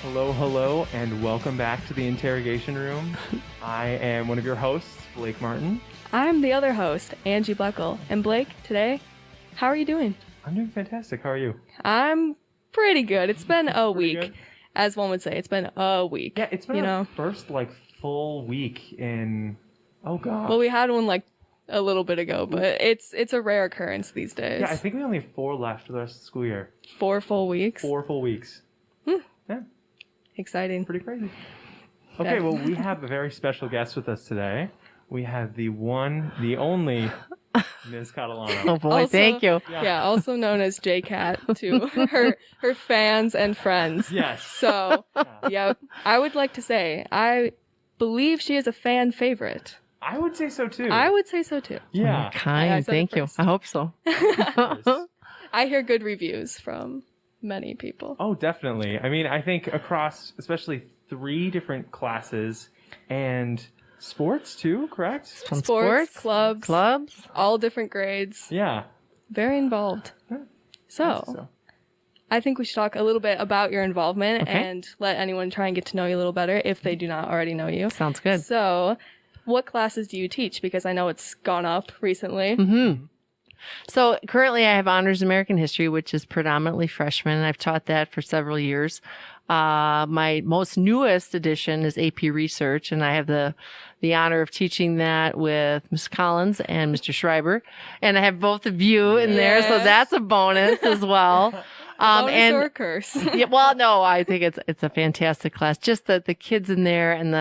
Hello, and welcome back to the Interrogation Room. I am one of your hosts, Blake Martin. I'm the other host, Angie Bloechl. And Blake, today, how are you doing? I'm doing fantastic. How are you? I'm pretty good. It's been a week, good? as one would say. It's been a week. Yeah, it's been our first full week in. Oh God. Well, we had one a little bit ago, but it's a rare occurrence these days. Yeah, I think we only have 4 left for the rest of the school year. 4 full weeks. 4 full weeks. Yeah. Exciting. Pretty crazy. Okay, well, we have a very special guest with us today. We have the one, the only Ms. Catalano. Oh boy, thank you. Yeah, also known as JCat to her fans and friends. Yes. So, yeah, I would like to say, I believe she is a fan favorite. I would say so too. I would say so too. Yeah. Kind, thank you. I hope so. I hear good reviews from many people. Oh, definitely. I mean, I think across especially 3 different classes and sports too, correct? From Sports, clubs, all different grades. Yeah. Very involved. Yeah. So, I think we should talk a little bit about your involvement and let anyone try and get to know you a little better if they do not already know you. Sounds good. So, what classes do you teach? Because I know it's gone up recently. Mm-hmm. So currently I have Honors American History, which is predominantly freshmen, and I've taught that for several years. My most newest edition is AP Research, and I have the honor of teaching that with Ms. Collins and Mr. Schreiber. And I have both of you in there, so that's a bonus as well. Bonus or a curse? Yeah, well, no, I think it's a fantastic class. Just the kids in there and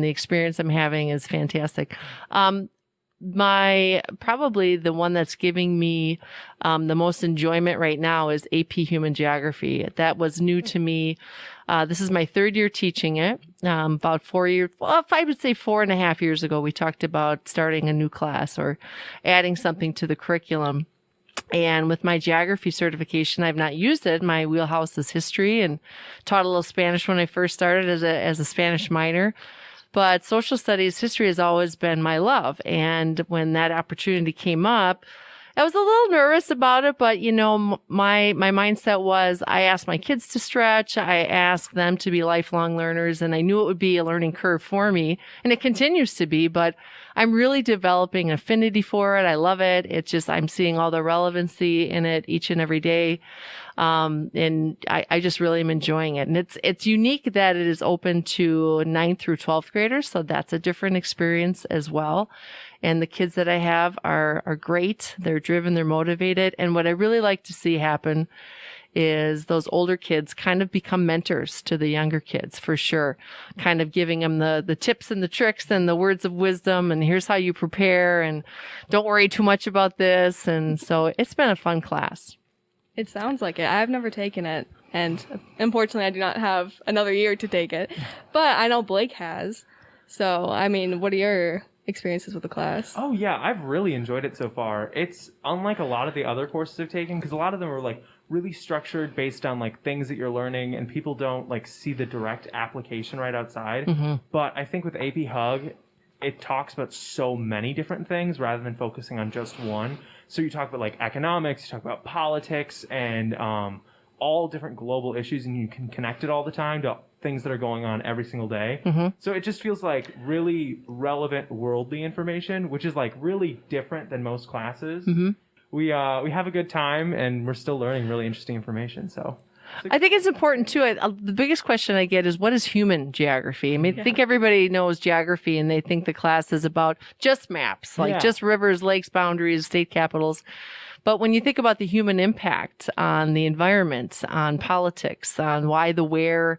the experience I'm having is fantastic. Probably the one that's giving me the most enjoyment right now is AP Human Geography. That was new to me. This is my 3rd year teaching it. About 4 years, well, I would say 4.5 years ago, we talked about starting a new class or adding something to the curriculum. And with my geography certification, I've not used it. My wheelhouse is history, and taught a little Spanish when I first started as a Spanish minor. But social studies, history has always been my love. And when that opportunity came up, I was a little nervous about it, but my mindset was I asked my kids to stretch. I asked them to be lifelong learners, and I knew it would be a learning curve for me, and it continues to be, but I'm really developing an affinity for it. I love it. It's just, I'm seeing all the relevancy in it each and every day. And I just really am enjoying it. And it's unique that it is open to 9th through 12th graders. So that's a different experience as well. And the kids that I have are great. They're driven, they're motivated. And what I really like to see happen is those older kids kind of become mentors to the younger kids, for sure. Kind of giving them the tips and the tricks and the words of wisdom, and here's how you prepare, and don't worry too much about this. And so it's been a fun class. It sounds like it. I've never taken it, and unfortunately I do not have another year to take it. But I know Blake has. So, I mean, what are your experiences with the class? Oh, yeah. I've really enjoyed it so far. It's unlike a lot of the other courses I've taken, because a lot of them are really structured based on things that you're learning, and people don't see the direct application right outside. Mm-hmm. But I think with AP Hug, it talks about so many different things rather than focusing on just one. So you talk about economics, you talk about politics, and all different global issues, and you can connect it all the time to things that are going on every single day. Mm-hmm. So it just feels like really relevant worldly information, which is really different than most classes. Mm-hmm. We have a good time, and we're still learning really interesting information. So I think it's important too. The biggest question I get is, what is human geography? I mean, I think everybody knows geography, and they think the class is about just maps, just rivers, lakes, boundaries, state capitals. But when you think about the human impact on the environment, on politics, on why where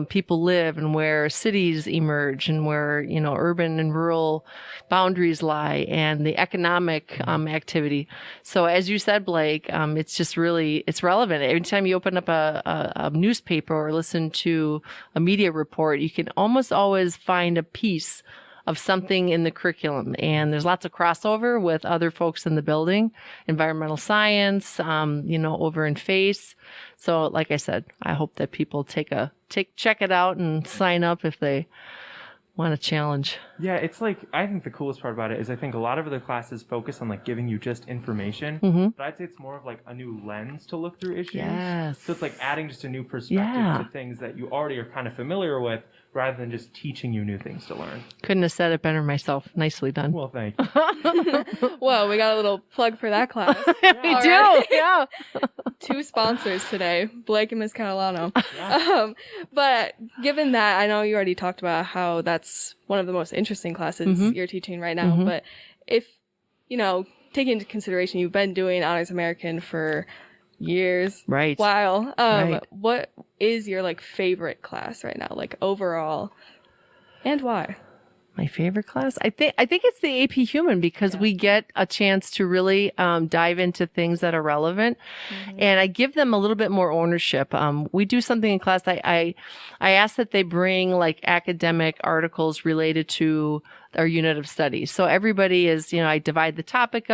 people live, and where cities emerge, and where, urban and rural boundaries lie, and the economic activity. So as you said, Blake, it's just really, it's relevant. Every time you open up a newspaper or listen to a media report, you can almost always find a piece of something in the curriculum. And there's lots of crossover with other folks in the building, environmental science, over in FACE. So like I said, I hope that people check it out and sign up if they want a challenge. Yeah, it's like, I think the coolest part about it is I think a lot of other classes focus on like giving you just information, but I'd say it's more of like a new lens to look through issues. Yes. So it's like adding just a new perspective Yeah. to things that you already are kind of familiar with, rather than just teaching you new things to learn. Couldn't have said it better myself. Nicely done. Well, thank you. Whoa, we got a little plug for that class. We All do. right. Yeah. 2 sponsors today, Blake and Miss Catalano. Yeah. But given that, I know you already talked about how that's one of the most interesting classes you're teaching right now. But if, taking into consideration you've been doing Honors American for years, Right. while, Right. what is your like favorite class right now, like overall, and why? My favorite class? I think it's the AP Human, because we get a chance to really dive into things that are relevant, and I give them a little bit more ownership. We do something in class. I ask that they bring like academic articles related to our unit of study. So everybody is, I divide the topics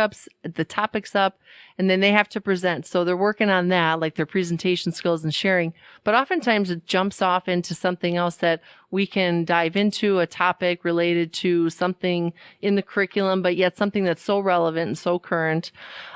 up, and then they have to present. So they're working on that, like their presentation skills and sharing. But oftentimes it jumps off into something else that we can dive into, a topic related to something in the curriculum, but yet something that's so relevant and so current.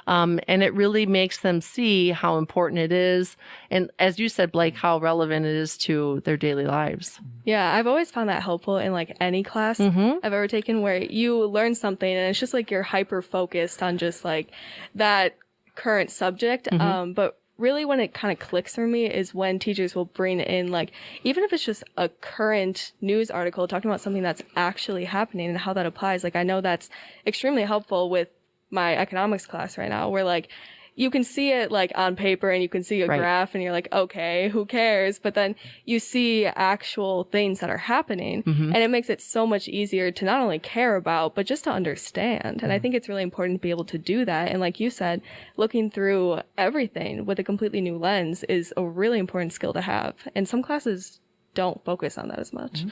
And it really makes them see how important it is. And as you said, Blake, how relevant it is to their daily lives. Yeah, I've always found that helpful in like any class I've ever taken, where you learn something and it's just like you're hyper focused on just like that current subject. But really when it kind of clicks for me is when teachers will bring in like, even if it's just a current news article talking about something that's actually happening and how that applies. Like I know that's extremely helpful with my economics class right now, where like you can see it like on paper and you can see a graph and you're like, okay, who cares? But then you see actual things that are happening and it makes it so much easier to not only care about, but just to understand. And I think it's really important to be able to do that. And like you said, looking through everything with a completely new lens is a really important skill to have. And some classes don't focus on that as much.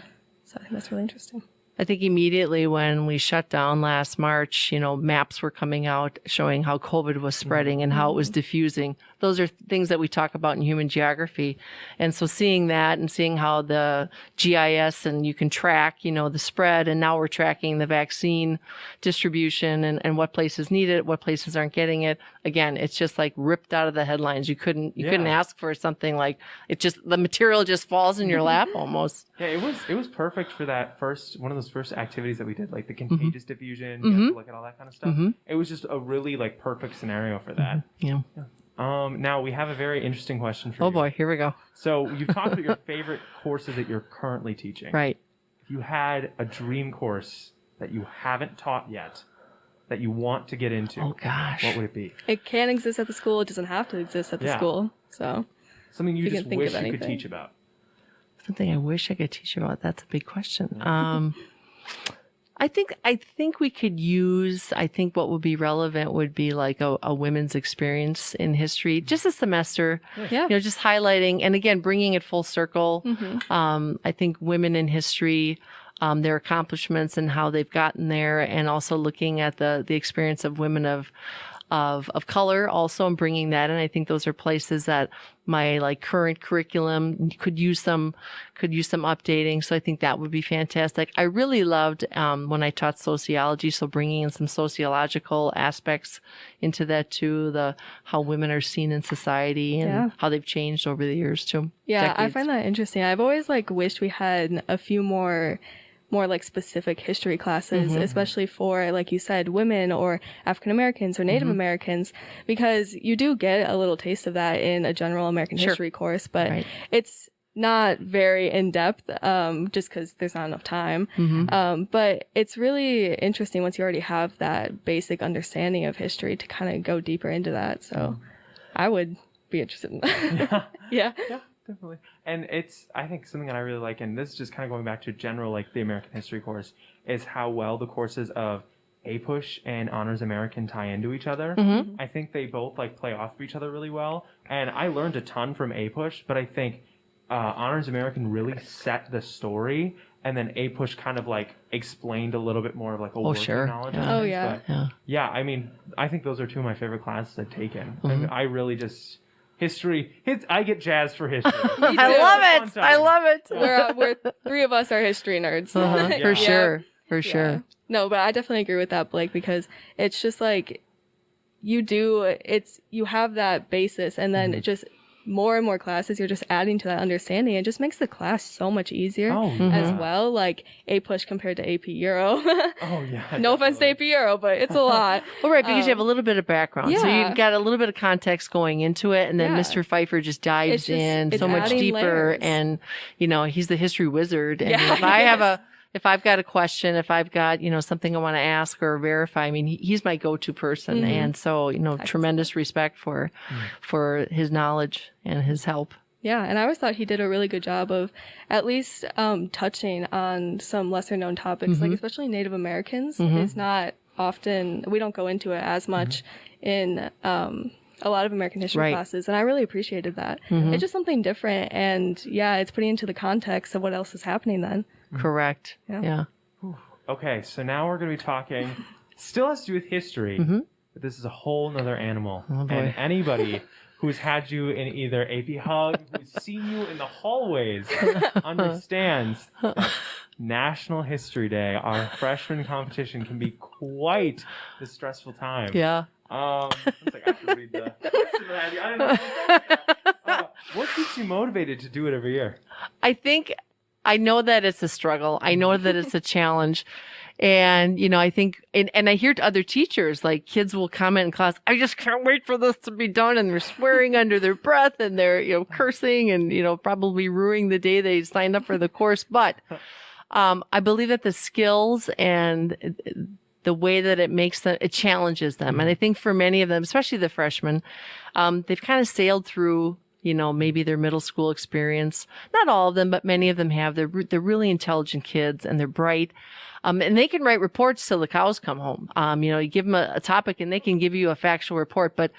So I think that's really interesting. I think immediately when we shut down last March, maps were coming out showing how COVID was spreading and how it was diffusing. Those are things that we talk about in human geography. And so seeing that and seeing how the GIS and you can track, the spread, and now we're tracking the vaccine distribution and what places need it, what places aren't getting it. Again, it's just like ripped out of the headlines. You couldn't ask for something like the material just falls in your lap almost. Yeah, it was perfect for that one of those first activities that we did, like the contagious diffusion, you have to look at all that kind of stuff. It was just a really like perfect scenario for that. Yeah. Now we have a very interesting question for you. Oh boy, here we go. So you've talked about your favorite courses that you're currently teaching. Right. If you had a dream course that you haven't taught yet, that you want to get into, Oh gosh. what would it be? It can exist at the school. It doesn't have to exist at the school. So Something you You just can think wish of you could anything. teach about. Something I wish I could teach about. That's a big question. I think we could use, what would be relevant would be like a women's experience in history, just a semester, yeah. just highlighting, and again, bringing it full circle. I think women in history, their accomplishments and how they've gotten there, and also looking at the experience of women of color also, and bringing that in. I think those are places that my like current curriculum could use some updating. So I think that would be fantastic. I really loved when I taught sociology, so bringing in some sociological aspects into that too, how women are seen in society and how they've changed over the years too. Yeah, Decades. I find that interesting. I've always like wished we had a few more like specific history classes, especially for, like you said, women or African Americans or Native Americans, because you do get a little taste of that in a general American history course, but it's not very in depth, just because there's not enough time. But it's really interesting once you already have that basic understanding of history to kind of go deeper into that. So I would be interested in that. Yeah. Definitely. And I think something that I really like, and this is just kind of going back to general, like the American history course, is how well the courses of APUSH and Honors American tie into each other. I think they both like play off of each other really well. And I learned a ton from APUSH, but I think Honors American really set the story, and then APUSH kind of like explained a little bit more of like a working knowledge. Yeah. Of things. But, I mean, I think those are two of my favorite classes I've taken. And I really just history. I get jazzed for history. I love it. I love it. We're three of us are history nerds. For sure. For sure. Yeah. No, but I definitely agree with that, Blake, because it's just like you have that basis, and then it just more and more classes, you're just adding to that understanding. It just makes the class so much easier as well. Like A push compared to AP Euro. Oh yeah. No offense to AP Euro, but it's a lot. Well, right, because you have a little bit of background. So Yeah. you've got a little bit of context going into it, and then Mr. Pfeiffer just dives in so much deeper, layers. and, he's the history wizard. And Yeah, if I've got a question, if I've got, something I want to ask or verify, I mean, he's my go-to person. And so, tremendous respect for his knowledge and his help. Yeah, and I always thought he did a really good job of at least touching on some lesser known topics, like especially Native Americans. It's not often, we don't go into it as much in a lot of American history classes, and I really appreciated that. It's just something different, and it's putting into the context of what else is happening then. Correct. Yeah. Okay, so now we're going to be talking, still has to do with history, but this is a whole nother animal. Oh, boy. And anybody who's had you in either AP Hug, who's seen you in the hallways, understands that National History Day, our freshman competition, can be quite the stressful time. Yeah. I was like, I should read the question that I had. I didn't know. What keeps you motivated to do it every year? I know that it's a struggle. I know that it's a challenge. And, I think, and I hear to other teachers, like kids will comment in class, I just can't wait for this to be done. And they're swearing under their breath, and they're, cursing and, probably ruining the day they signed up for the course. But, I believe that the skills and the way that it challenges them. And I think for many of them, especially the freshmen, they've kind of sailed through, maybe their middle school experience. Not all of them, but many of them have. They're really intelligent kids, and they're bright. And they can write reports till the cows come home. You give them a topic and they can give you a factual report, but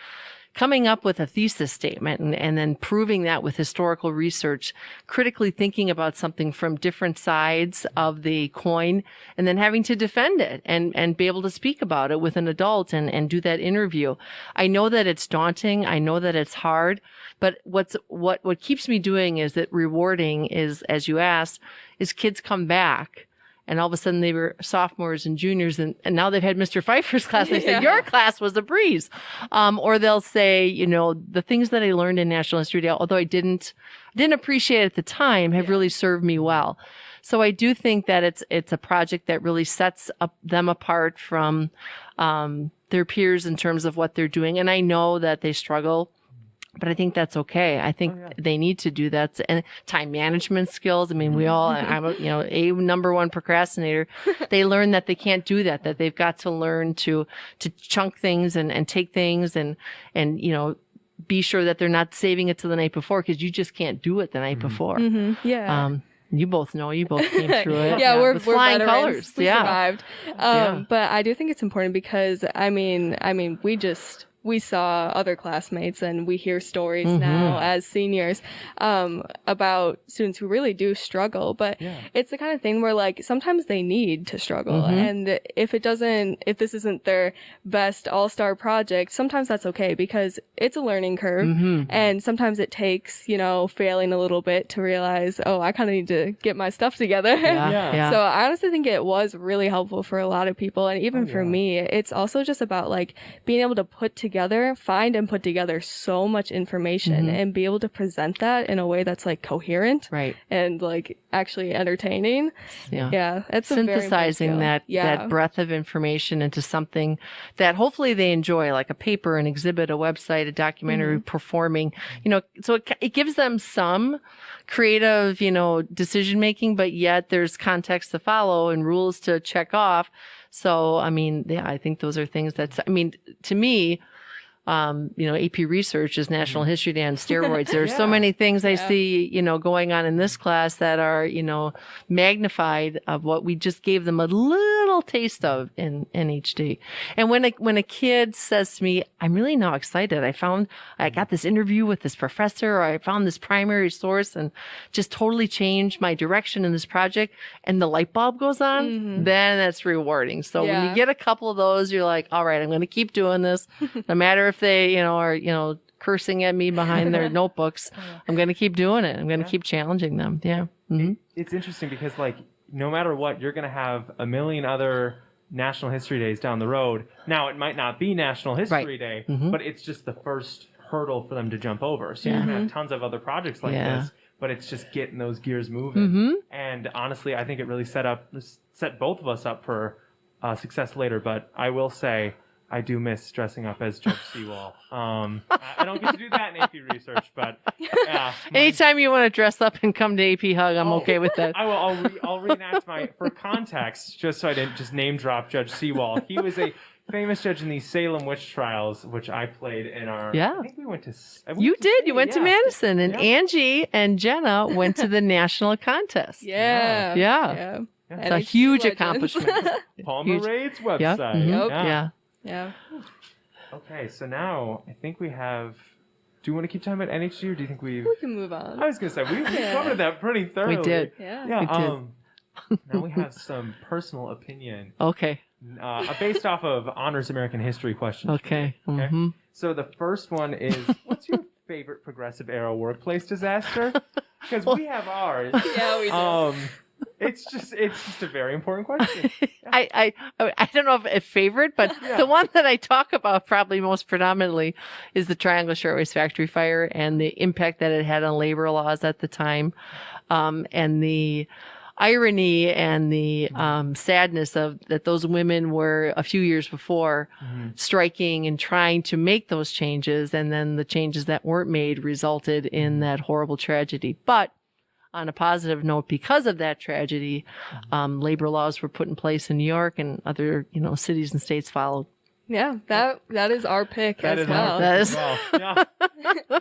coming up with a thesis statement and then proving that with historical research, critically thinking about something from different sides of the coin, and then having to defend it and be able to speak about it with an adult and do that interview. I know that it's daunting. I know that it's hard, but what keeps me doing is that rewarding is, as you asked, is kids come back. And all of a sudden they were sophomores and juniors, and now they've had Mr. Pfeiffer's class. They say, your class was a breeze. Or they'll say, the things that I learned in National History Day, although I didn't appreciate at the time, have really served me well. So I do think that it's a project that really sets them apart from their peers in terms of what they're doing. And I know that they struggle, but I think that's okay. I think they need to do that. And time management skills. I mean, I'm a number one procrastinator. They learn that they can't do that they've got to learn to chunk things and take things and be sure that they're not saving it to the night before, because you just can't do it the night before. Yeah. You both know, you both came through it. We're with flying veterans. colors. We survived. But I do think it's important because we saw other classmates, and we hear stories now as seniors about students who really do struggle. But it's the kind of thing where, like, sometimes they need to struggle. And if this isn't their best all-star project, sometimes that's okay, because it's a learning curve. And sometimes it takes, failing a little bit to realize, oh, I kind of need to get my stuff together. So I honestly think it was really helpful for a lot of people. And even for me, it's also just about, like, being able to find and put together so much information and be able to present that in a way that's, like, coherent and, like, actually entertaining. It's synthesizing that breadth of information into something that hopefully they enjoy, like a paper, an exhibit, a website, a documentary, performing, so it gives them some creative, decision making, but yet there's context to follow and rules to check off. So, I mean, I think those are things to me, AP research is National History Day on steroids. There are so many things I see, going on in this class that are, magnified of what we just gave them a little taste of in NHD. And when a kid says to me, I'm really now excited. I got this interview with this professor, or I found this primary source and just totally changed my direction in this project, and the light bulb goes on, then that's rewarding. So when you get a couple of those, you're like, all right, I'm going to keep doing this, no matter if they, are, cursing at me behind their notebooks, I'm going to keep doing it. I'm going to keep challenging them. Yeah. Mm-hmm. It's interesting because, like, no matter what, you're going to have a million other National History Days down the road. Now, it might not be National History Day, but it's just the first hurdle for them to jump over. So you're going to have tons of other projects like this, but it's just getting those gears moving. And honestly, I think it really set both of us up for success later. But I will say, I do miss dressing up as Judge Seawall. I don't get to do that in AP research, but yeah. Anytime you want to dress up and come to AP Hug, I'm okay with that. I'll reenact for context, just so I didn't just name drop Judge Seawall. He was a famous judge in the Salem witch trials, which I played in our. Yeah. I think we went to. You did. You went to Madison, and Angie and Jenna went to the national contest. Yeah. It's a huge accomplishment. Palmer Raid's website. Yeah. Okay, so now I think we have. Do you want to keep talking about NHG, or do you think we can move on? I was gonna say we covered that pretty thoroughly. We did. Yeah. We did. Now we have some personal opinion. Okay. Based off of honors American history questions. Okay. Okay. So the first one is, what's your favorite progressive era workplace disaster? Because we have ours. Yeah, we do. It's just a very important question. I don't know if favorite, but the one that I talk about probably most predominantly is the Triangle Shirtwaist Factory fire and the impact that it had on labor laws at the time, and the irony and the sadness of that those women were a few years before striking and trying to make those changes, and then the changes that weren't made resulted in that horrible tragedy. But on a positive note, because of that tragedy, labor laws were put in place in New York, and other cities and states followed. Yeah, that is our pick as well. That is. Yeah.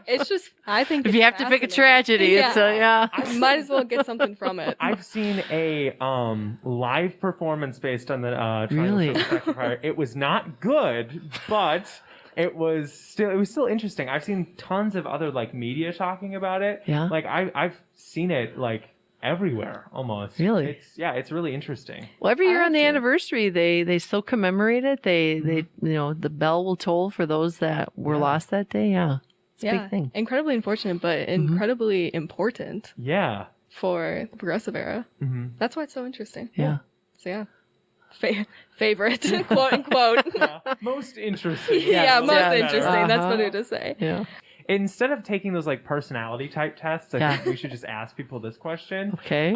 It's just, I think if you have to pick a tragedy, it's I might as well get something from it. I've seen a live performance based on the Triangle Shirtwaist Factory fire. It was not good, but it was still interesting. I've seen tons of other media talking about it. Yeah. I've seen it everywhere almost. Really? It's really interesting. Well, every year on the anniversary, they still commemorate it. They the bell will toll for those that were lost that day. Yeah. It's a big thing. Incredibly unfortunate, but incredibly important. Yeah. For the progressive era. Mm-hmm. That's why it's so interesting. Yeah. So yeah. Favorite, quote unquote. Most interesting. Most interesting. That's what it is to say. Yeah. Instead of taking those personality type tests, I think we should just ask people this question. Okay.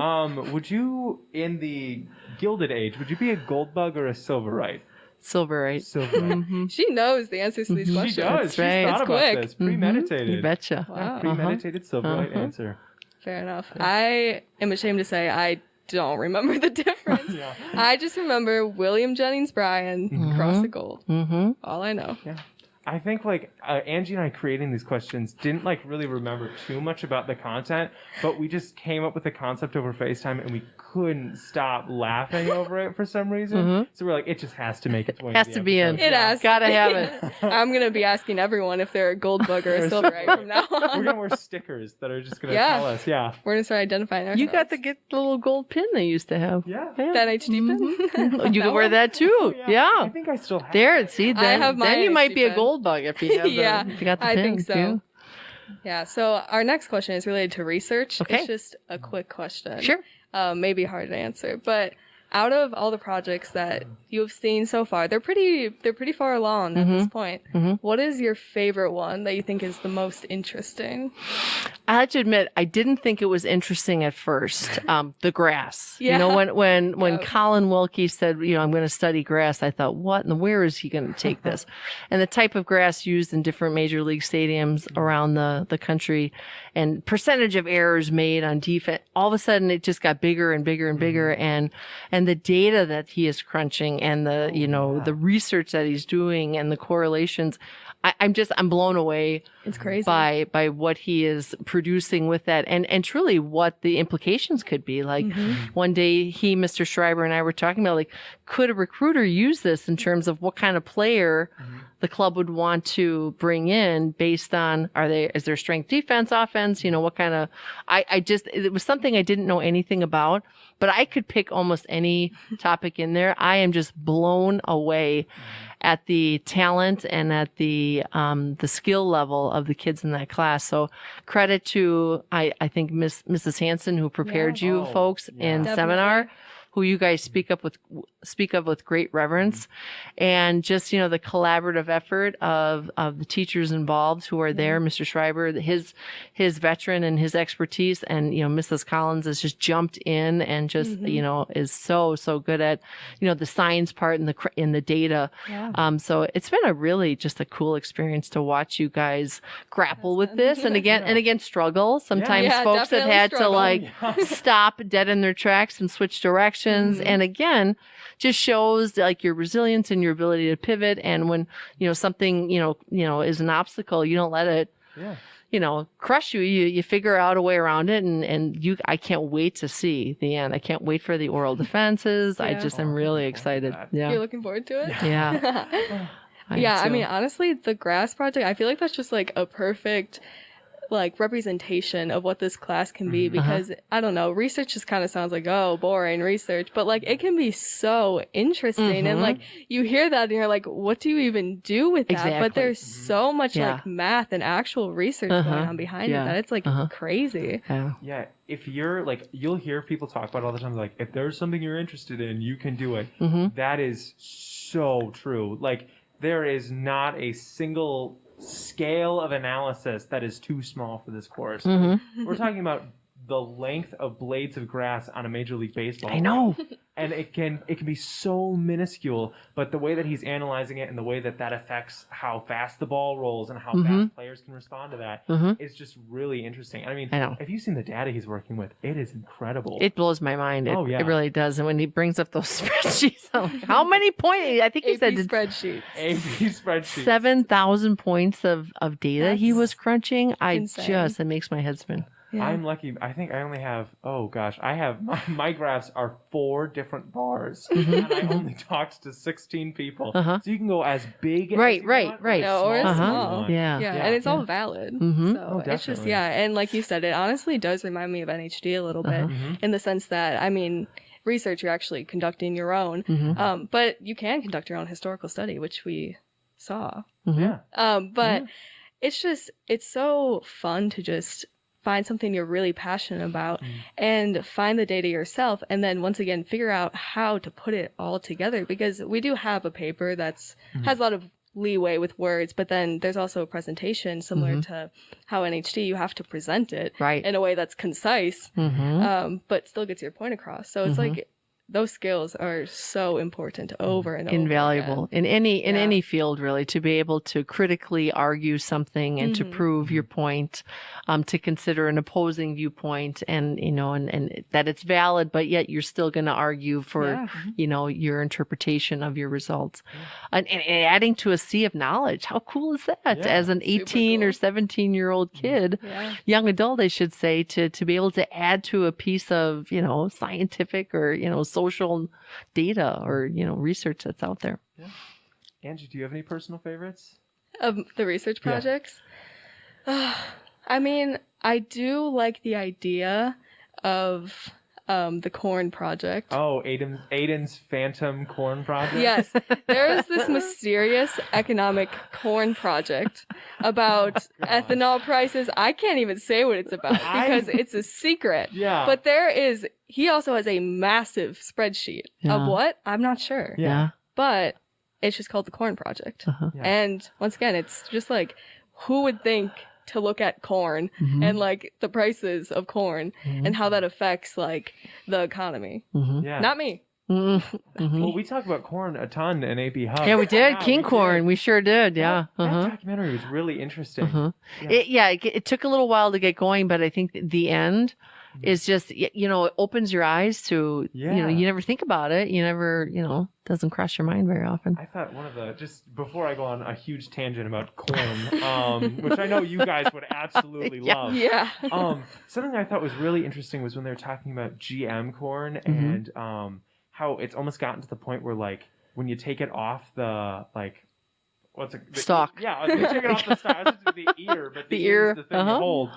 Would you, in the Gilded Age, would you be a gold bug or a silverite? Silverite. Mm-hmm. She knows the answers to these questions. She does. She's thought about this. Premeditated. You betcha. Wow. Premeditated silverite answer. Fair enough. I am ashamed to say I don't remember the difference. I just remember William Jennings Bryan, Cross the Gold. All I know. Yeah. I think Angie and I creating these questions didn't really remember too much about the content, but we just came up with the concept over FaceTime and we couldn't stop laughing over it for some reason. So we're like, it just has to make its way. Has to be in. It has. Gotta have it. I'm gonna be asking everyone if they're a gold bug or a silverite from now on. We're gonna wear stickers that are just gonna tell us. Yeah. We're gonna start identifying ourselves. You got to get the little gold pin they used to have. Yeah. That HD pin. You can wear that too. Yeah. I think I still have. There. See, then you might be a pin. gold bug if you have if you got the pin. I think so. Yeah. So our next question is related to research. Okay. It's just a quick question. Sure. Maybe hard to answer, but out of all the projects that you've seen so far, they're pretty far along at this point. What is your favorite one that you think is the most interesting? I have to admit, I didn't think it was interesting at first. The grass. Yeah. When Colin Wilkie said, I'm going to study grass, I thought, what and where is he going to take this? And the type of grass used in different major league stadiums around the country and percentage of errors made on defense, all of a sudden it just got bigger and bigger and bigger. And the data that he is crunching and the research that he's doing and the correlations, I'm blown away. It's crazy by what he is producing with that and truly what the implications could be. One day Mr. Schreiber and I were talking about could a recruiter use this in terms of what kind of player the club would want to bring in based on is there strength, defense, offense, what kind of it was something I didn't know anything about, but I could pick almost any topic in there. I am just blown away at the talent and at the skill level of the kids in that class. So credit to, I think Mrs. Hanson, who prepared you folks in Definitely. seminar, who you guys speak of with great reverence, and just, you know, the collaborative effort of the teachers involved who are there. Mr. Schreiber, his veteran and his expertise, and, you know, Mrs. Collins has just jumped in and just, you know, is so good at, you know, the science part and the data. Yeah. So it's been a really just a cool experience to watch you guys grapple with this, and again struggle. Sometimes Yeah, folks have definitely had struggle. to like stop dead in their tracks and switch directions. And again, just shows like your resilience and your ability to pivot. And when, you know, something, you know, is an obstacle, you don't let it, you know, crush you. You figure out a way around it. And I can't wait to see the end. I can't wait for the oral defenses. I just am really excited. Yeah. You're looking forward to it? Yeah. I mean, honestly, the grass project, I feel like that's just like a perfect like representation of what this class can be, because I don't know, research just kind of sounds like, oh, boring research, but like it can be so interesting. And like you hear that and you're like, what do you even do with that? Exactly. But there's so much like math and actual research going on behind it that it's like crazy. Yeah, if you're like, you'll hear people talk about it all the time, like, if there's something you're interested in, you can do it. That is so true. Like, there is not a single scale of analysis that is too small for this course. We're talking about the length of blades of grass on a Major League Baseball. I know. And it can be so minuscule, but the way that he's analyzing it and the way that affects how fast the ball rolls and how fast players can respond to that is just really interesting. And I mean, if you've seen the data he's working with, it is incredible. It blows my mind. It really does. And when he brings up those spreadsheets, I'm like, how many points? I think he said spreadsheets. AP spreadsheets. 7,000 points of data he was crunching. insane. It makes my head spin. Yeah. I'm lucky. I think I only have, I have, my graphs are 4 different bars. And I only talked to 16 people. So you can go as big as you want, Yeah, or as small. Yeah. And it's all valid. So it's just, and like you said, it honestly does remind me of NHD a little bit in the sense that, I mean, research, you're actually conducting your own, but you can conduct your own historical study, which we saw. But it's just, it's so fun to just find something you're really passionate about and find the data yourself, and then once again figure out how to put it all together, because we do have a paper that's has a lot of leeway with words, but then there's also a presentation similar to how NHD, you have to present it in a way that's concise, but still gets your point across. So it's like those skills are so important over and over invaluable again. in any field, really, to be able to critically argue something and to prove your point, to consider an opposing viewpoint, and and that it's valid, but yet you're still going to argue for your interpretation of your results, and adding to a sea of knowledge. How cool is that? As an 18 or 17-year-old kid, young adult, I should say, to be able to add to a piece of scientific or social data or research that's out there. Angie, do you have any personal favorites of the research projects? I mean, I do like the idea of the corn project. Oh, Aiden's Phantom Corn Project? Yes. There is this mysterious economic corn project about ethanol prices. I can't even say what it's about because it's a secret. But he also has a massive spreadsheet of what? I'm not sure. But it's just called the Corn Project. And once again, it's just like, who would think to look at corn and like the prices of corn and how that affects like the economy? Not me. Well, we talked about corn a ton in AP Hub. Yeah, we did. King corn. We sure did. That documentary was really interesting. It took a little while to get going, but I think the end is just, it opens your eyes to, you never think about it. You never, doesn't cross your mind very often. I thought one of the, just before I go on a huge tangent about corn, which I know you guys would absolutely love. Something I thought was really interesting was when they were talking about GM corn and how it's almost gotten to the point where, like, when you take it off the, like, stalk. You take it off the stalk. I was supposed to be the ear, but the ear is the thing you hold.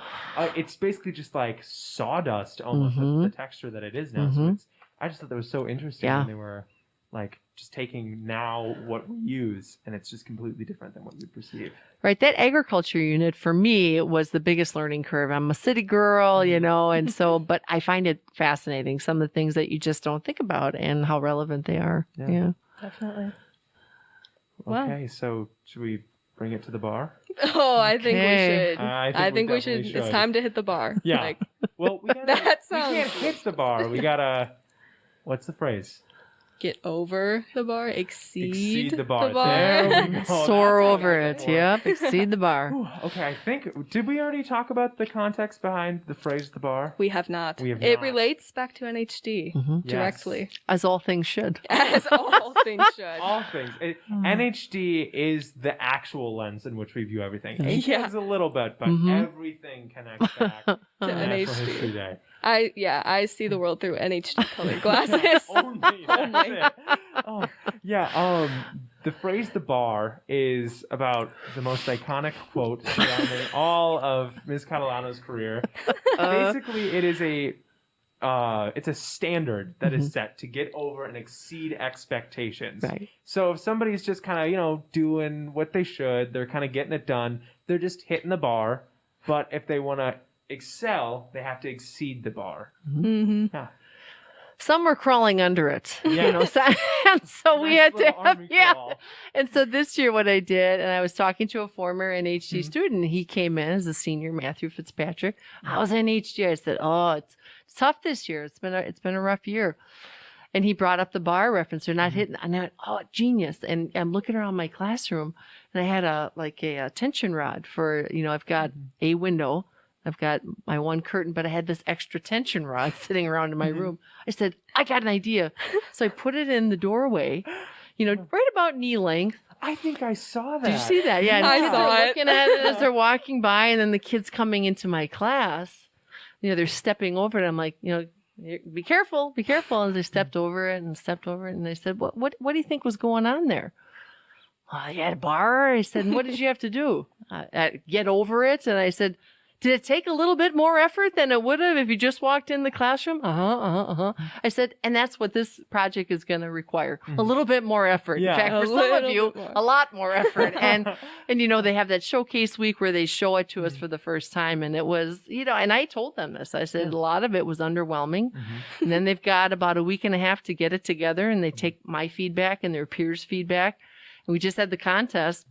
It's basically just like sawdust almost. That's the texture that it is now. So I just thought that was so interesting when they were like just taking now what we use, and it's just completely different than what we perceive. Right. That agriculture unit for me was the biggest learning curve. I'm a city girl, you know, and so, but I find it fascinating, some of the things that you just don't think about and how relevant they are. Yeah. Definitely. Wow. Okay, so should we bring it to the bar? Oh, I think we Okay. should. I think we should. It's time to hit the bar. Yeah. Like, Well, we That sounds can't hit the bar. We gotta. What's the phrase? get over the bar, exceed the bar. The bar. There we go. Soar That's what over I'm it. looking for. Yep. Exceed the bar. Whew, okay, I think. Did we already talk about the context behind the phrase "the bar"? We have not. We have It not. relates back to NHD Yes. directly, As all things should. as all things should. All things. NHD is the actual lens in which we view everything. HD's Yeah. a little bit, but everything connects back to National History NHD. Day. I see the world through NHD colored glasses. Only. That's Only. it. Oh, yeah. The phrase "the bar" is about the most iconic quote surrounding all of Ms. Catalano's career. Basically, it is it's a standard that is set to get over and exceed expectations. Right. So if somebody's just kind of, doing what they should, they're kind of getting it done, they're just hitting the bar. But if they want to excel, they have to exceed the bar. Mm-hmm. Yeah. Some were crawling under it, Yeah. you know, and so we Nice had to little have, army yeah. crawl. And so this year what I did, and I was talking to a former NHD student, he came in as a senior, Matthew Fitzpatrick. How's NHD? I said, oh, it's tough this year. It's been a rough year. And he brought up the bar reference. They're not hitting. And I went, oh, genius. And I'm looking around my classroom, and I had a tension rod for, I've got a window. I've got my one curtain, but I had this extra tension rod sitting around in my room. I said, I got an idea. So I put it in the doorway, right about knee length. I think I saw that. Did you see that? Yeah. And I kids saw are it. looking at it as they're walking by, and then the kids coming into my class, they're stepping over it. I'm like, be careful. And they stepped over it, and they said, what do you think was going on there? I had a bar. I said, and what did you have to do? Get over it. And I said, did it take a little bit more effort than it would have if you just walked in the classroom? I said, and that's what this project is going to require. A little bit more effort. Yeah. In fact, A for some of little you, bit more. a lot more effort. And they have that showcase week where they show it to us for the first time. And it was, and I told them this. I said, a lot of it was underwhelming. And then they've got about a week and a half to get it together. And they take my feedback and their peers' feedback. And we just had the contest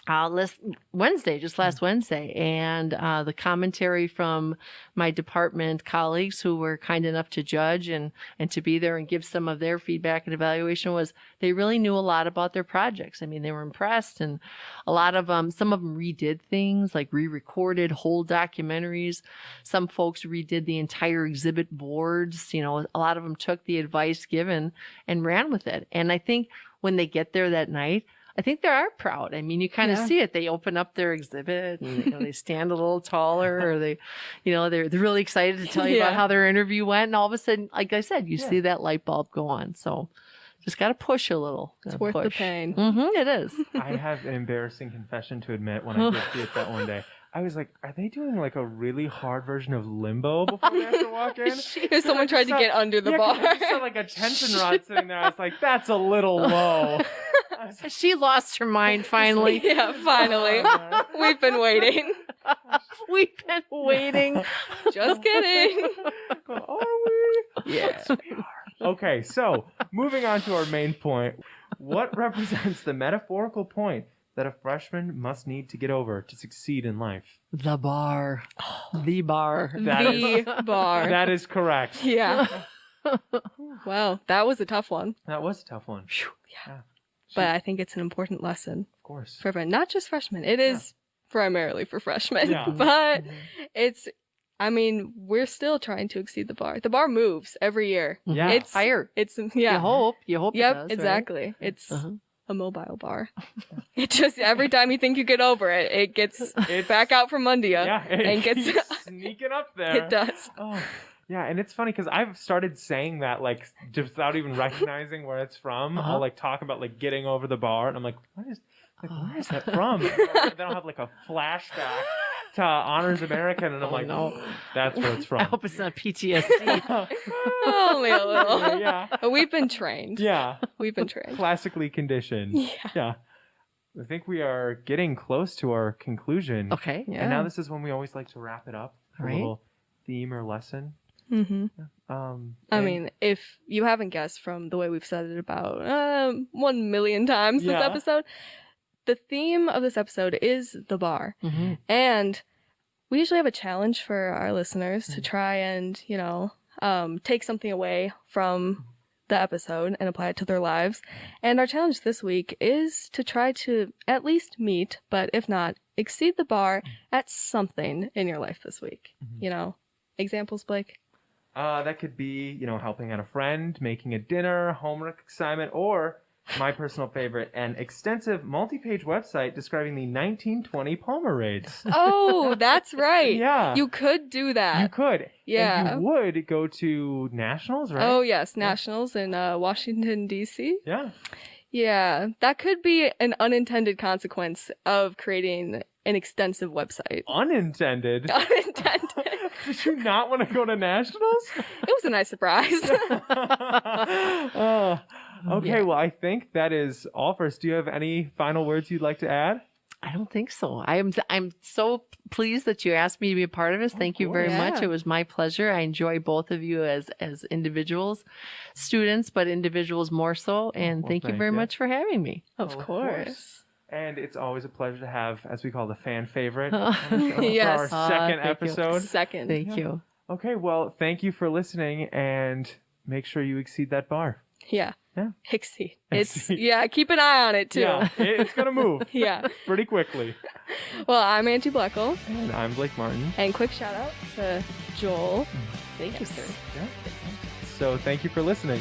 last Wednesday, and the commentary from my department colleagues who were kind enough to judge and to be there and give some of their feedback and evaluation was they really knew a lot about their projects. I mean, they were impressed, and a lot of some of them redid things like re-recorded whole documentaries. Some folks redid the entire exhibit boards. A lot of them took the advice given and ran with it. And I think when they get there that night, I think they are proud. I mean, you kind of see it. They open up their exhibit and they stand a little taller, or they're really excited to tell you about how their interview went. And all of a sudden, like I said, you see that light bulb go on. So just got to push a little. It's worth the pain. It is. I have an embarrassing confession to admit when I did see it that one day. I was like, are they doing like a really hard version of Limbo before they have to walk in? If someone tried to get under the 'cause bar. I just saw like a tension rod sitting there. I was like, that's a little low. She lost her mind finally. Yeah, finally. We've been waiting. We've been waiting. Just kidding. Are we? Yeah. Okay, so moving on to our main point. What represents the metaphorical point that a freshman must need to get over to succeed in life? The bar. The bar. The bar. That is correct. Yeah. Wow, that was a tough one. That was a tough one. Yeah. But I think it's an important lesson Of course. for everyone, not just freshmen. It is primarily for freshmen, Yeah. but we're still trying to exceed the bar. The bar moves every year. Yeah. It's Higher. It's You hope it Yep, does, right? exactly. It's a mobile bar. It just every time you think you get over it, it gets back out from under you. Yeah, and gets keeps sneaking up there. It does. Oh, yeah, and it's funny because I've started saying that like just without even recognizing where it's from. I'll like talk about like getting over the bar, and I'm like, where is that from? And then I'll have like a flashback to Honors American, and I'm Oh, like, no. that's where it's I from. hope it's not PTSD. Only a little. Yeah. But we've been trained. Yeah. We've been trained. Classically conditioned. Yeah. I think we are getting close to our conclusion. Okay. Yeah. And now this is when we always like to wrap it up. A Right. little theme or lesson. Mm-hmm. I and- mean, if you haven't guessed from the way we've said it about 1,000,000 times this Yeah. episode, the theme of this episode is the bar. Mm-hmm. And we usually have a challenge for our listeners to try and, take something away from the episode and apply it to their lives. And our challenge this week is to try to at least meet, but if not, exceed the bar at something in your life this week. Examples, Blake? That could be, helping out a friend, making a dinner, homework assignment, or my personal favorite, an extensive multi-page website describing the 1920 Palmer raids. Oh, that's right. Yeah. You could do that. You could. Yeah. And you would go to nationals, right? Oh, yes. Nationals in Washington, D.C. Yeah. Yeah. That could be an unintended consequence of creating an extensive website. Unintended. Unintended. Did you not want to go to nationals? It was a nice surprise. Okay, Yeah. well, I think that is all for us. Do you have any final words you'd like to add? I don't think so. I'm so pleased that you asked me to be a part of this. Thank you very course. much. Yeah. It was my pleasure. I enjoy both of you as individuals, students, but individuals more so. And well, thank you thank very you. much for having me. Of Of course. And it's always a pleasure to have, as we call the fan favorite, Oh. for Yes. our second Thank you. episode. Second. Thank you. Okay, well, thank you for listening, and make sure you exceed that bar. Yeah. Yeah. Exceed. Exceed. Keep an eye on it too. Yeah, it's going to move Yeah. pretty quickly. Well, I'm Auntie Bloechl. And I'm Blake Martin. And quick shout out to Joel. Thank you, sir. Yeah. So thank you for listening.